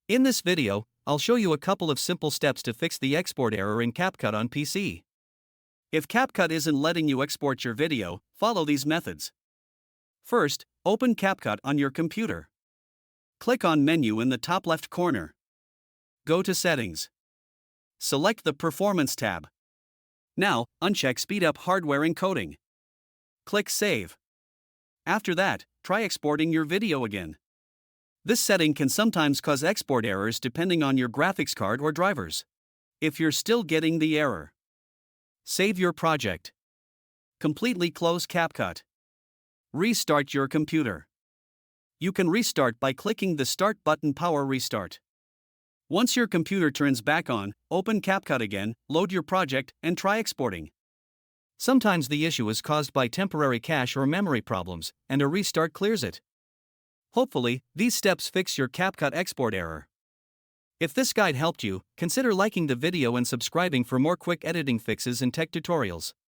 In this video, I'll show you a couple of simple steps to fix the export error in CapCut on PC. If CapCut isn't letting you export your video, follow these methods. First, open CapCut on your computer. Click on Menu in the top left corner. Go to Settings. Select the Performance tab. Now, uncheck Speed Up Hardware Encoding. Click Save. After that, try exporting your video again. This setting can sometimes cause export errors depending on your graphics card or drivers. If you're still getting the error, save your project. Completely close CapCut. Restart your computer. You can restart by clicking the Start button. Power Restart. Once your computer turns back on, open CapCut again, load your project, and try exporting. Sometimes the issue is caused by temporary cache or memory problems, and a restart clears it. Hopefully, these steps fix your CapCut export error. If this guide helped you, consider liking the video and subscribing for more quick editing fixes and tech tutorials.